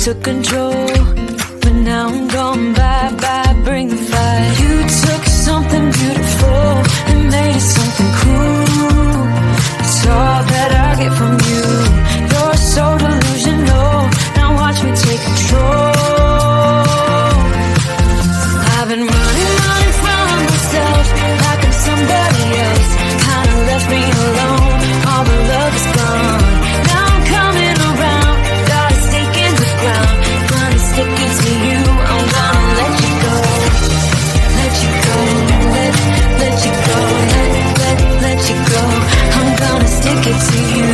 Took control, but now I'm gone bye-bye, bring the fire. You took something beautiful and made it something cool. It's all that I get from you. You're so delusional, now watch me take control. I've been running from myself like I'm somebody else. Kinda left me alone, all the love is gone. Now I'm coming around, got a stake in the ground. Gonna stick it to you, I'm gonna let you go. Let you go, let you go, let you go. I'm gonna stick it to you.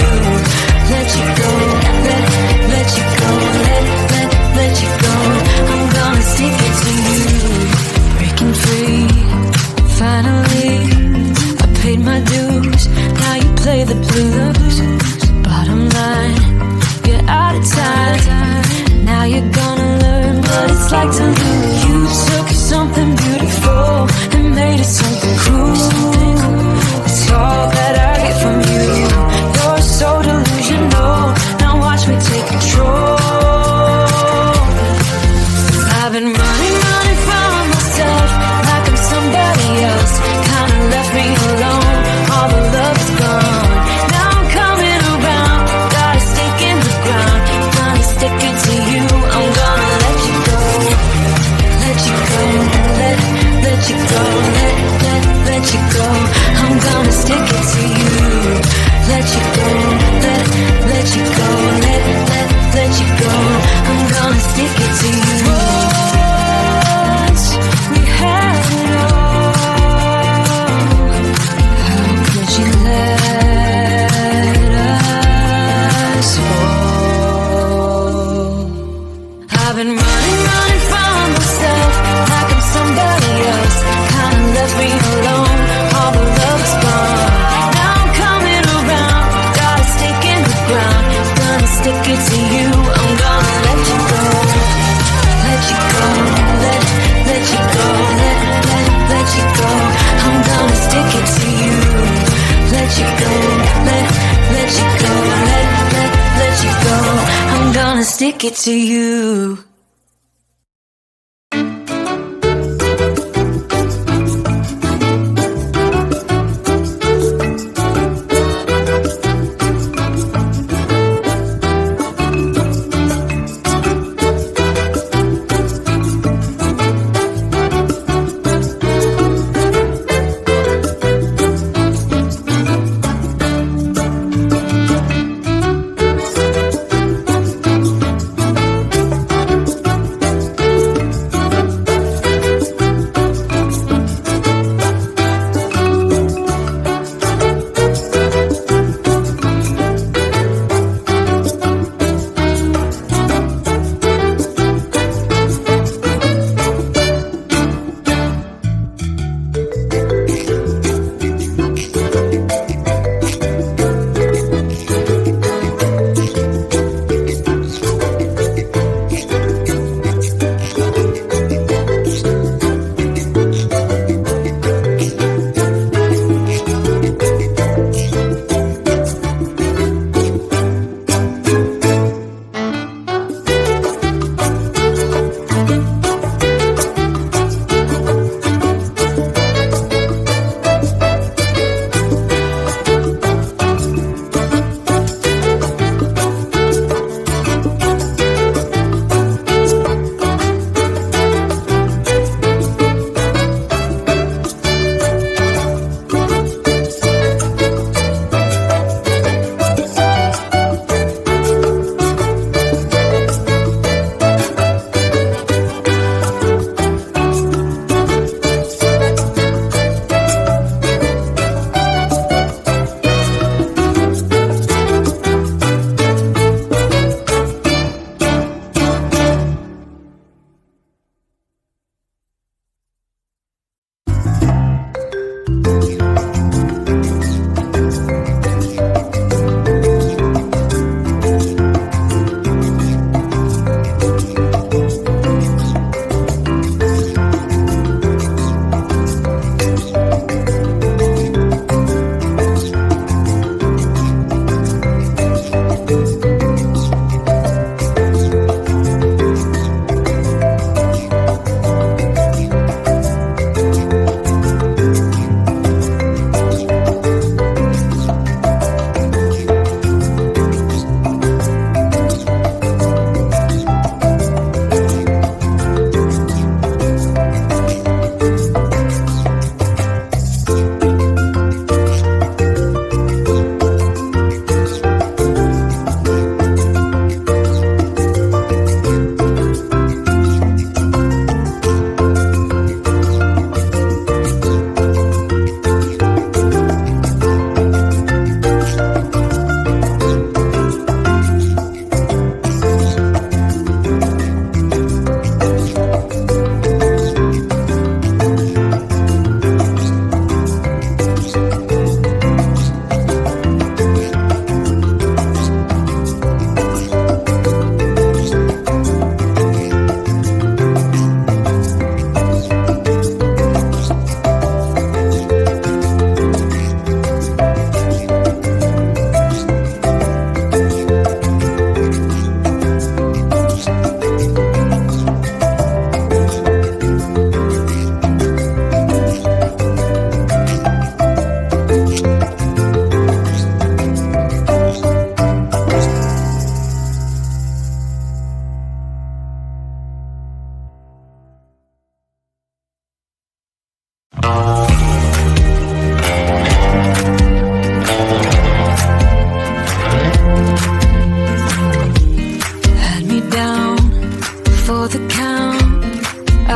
Let you go, let you go, let you go. I'm gonna stick it to you. Breaking free, finally, I paid my dues. Now you play the blues. Bottom line, you're out of time. Now you're gonna learn what it's like to lose. You took something beautiful and made it something cruel. It's all that I get from you. You're so delusional, now watch me take control. I've been running from myself like I'm somebody else. Kinda left me alone, all the love is gone. Now I'm coming around, got a stake in the ground. Gonna stick it to you, I'm gonna let you go. Let you go, let you go, let you go. I'm gonna stick it to you. Let you go, let you go, let you go. I'm gonna stick it to you. Once we had it all, how could you let us fall? I've been running from myself like I'm somebody else. Kinda left me alone, all the love is gone. Now I'm coming around, got a stake in the ground. Gonna stick it to you, I'm gonna let you go. Let you go, let you go, let you go. I'm gonna stick it to you. Let you go, let you go, let you go. I'm gonna stick it to you.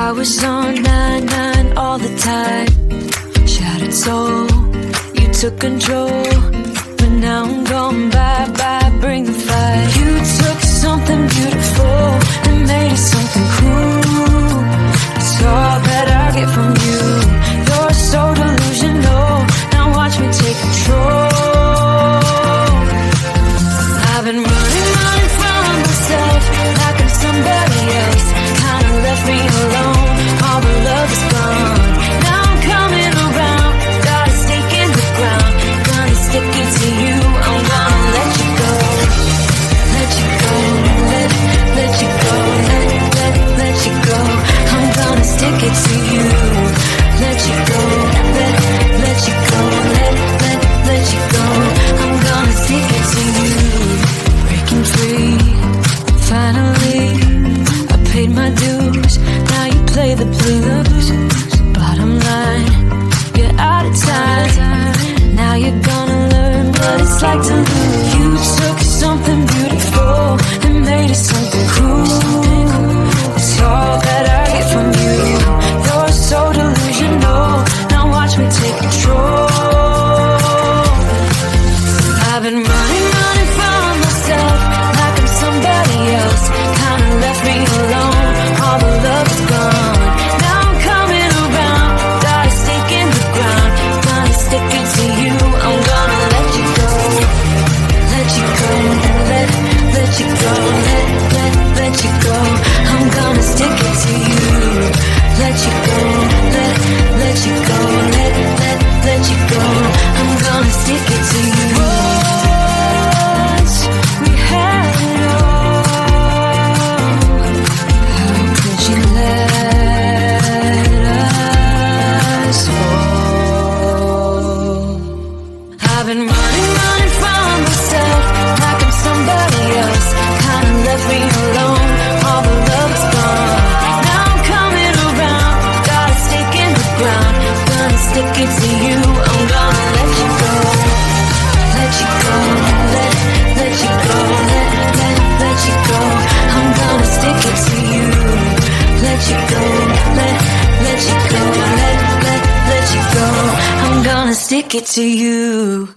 I was on 9-9 all the time. Shattered soul, you took control. But now I'm gone bye-bye, bring the fire. You took something beautiful and made it something cool. It's all that I get from you. You're so delusional, now watch me take control. I've been running from myself like I'm somebody else. Kinda left me alone, all the love is gone. Now I'm coming around, got a stake in the ground. Gonna stick it to you, I'm gonna let you go. Let you go, let you go, let you go. I'm gonna stick it to you. Let you go, let you go, let you go. I'm gonna stick it to you. Breaking free, finally I paid my dues, now you play the blues. Bottom line, you're out of time. Now you're gonna learn what it's like to lose. You took something beautiful and made it something cool. It's all that I get from you. You're so delusional, now watch me take control. I've been running from myself like I'm somebody else. Kinda left me alone, all the love is gone. Now I'm coming around, got a stake in the ground. Gonna stick it to you, I'm gonna let you go. Let you go, let you go, let you go. I'm gonna stick it to you. Let you go, let you go, let you go. I'm gonna stick it to you. Once we had it all, how could you let us fall? I've been running from myself like I'm somebody else. Kinda left me alone, all the love is gone. Now I'm coming around, got a stake in the ground. Gonna stick it to you, I'm gonna let you go. Let you go, let you go, let you go. I'm gonna stick it to you. Let you go, let you go, let you go. I'm gonna stick it to you.